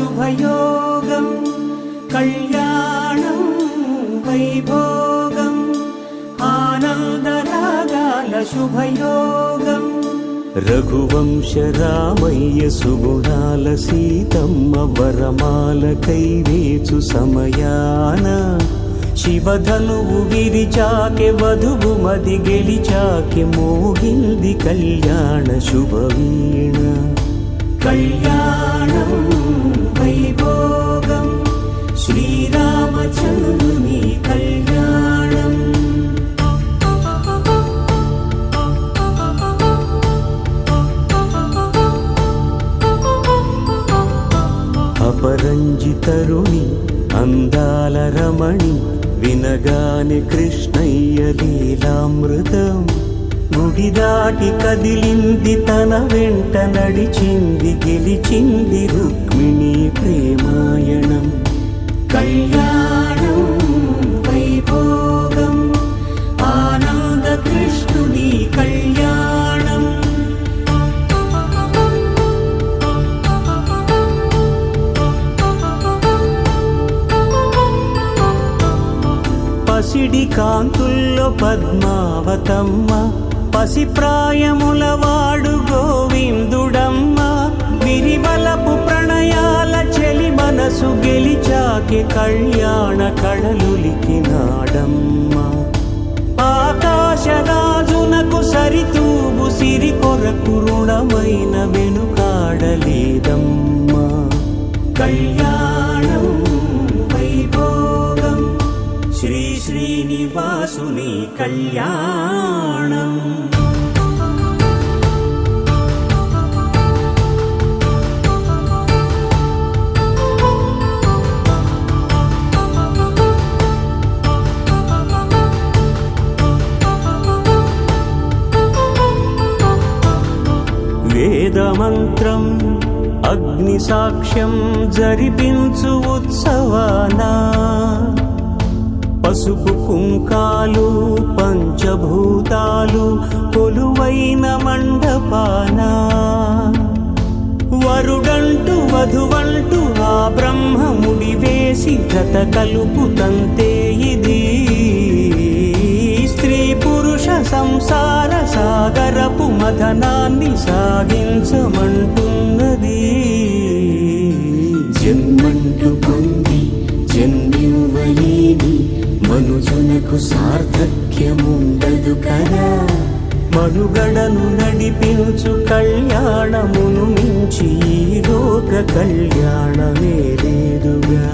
శుభయోగం కళ్యాణం వైభోగం ఆనందరాగాల శుభయోగం రఘువంశ రామయ్య సుగుణాల సీతమ్మ వరమాల కైవేచు సమయాన శివధనువు విరిచాకె వధువు మది గెలిచాకె మోగింది కళ్యాణ శుభవీణ కళ్యాణం వైభోగం శ్రీరామచంద్రుని కళ్యాణం అపరంజి తరుణి అందాల రమణి వినగానే కృష్ణయ్య లీలామృతం గుడి దాటి కదిలింది తన వెంట నడిచింది గెలిచింది రుక్మిణి ప్రేమాయణం కళ్యాణం వైభోగం ఆనంద కృష్ణుని కళ్యాణం పసిడి కాంతుల్లో పద్మావతమ్మ పసిప్రాయముల వాడు గోవిందుడమ్మ విరివలపు ప్రణయాల చెలి మనసు గెలిచాకె కళ్యాణ కళలులికినాడమ్మ ఆకాశరాజునకు సరితూగు సిరి కొరకు రుణమైన వెనుకాడలేదమ్మ కళ్యాణం వైభోగం శ్రీ శ్రీనివాసుని కళ్యాణం వేదమంత్రం అగ్ని సాక్ష్యం జరిపించు ఉత్సవానా పసుపు కుంకాలు పంచభూతాలు కొలువైన మండపాన వరుడంటూ వధువంటూ ఆ బ్రహ్మముడి వేసి జత కలుపుతంతే ఇది స్త్రీ పురుష సంసార సాగరపు మథనాన్ని సాగించమంటున్నది జన్మంటూ పొంది జన్మివ్వలేని మనుజునకు సార్థక్యముండదు కదా మనుగడను నడిపించు కళ్యాణమును మించి ఈ లోక కళ్యాణమే లేదుగా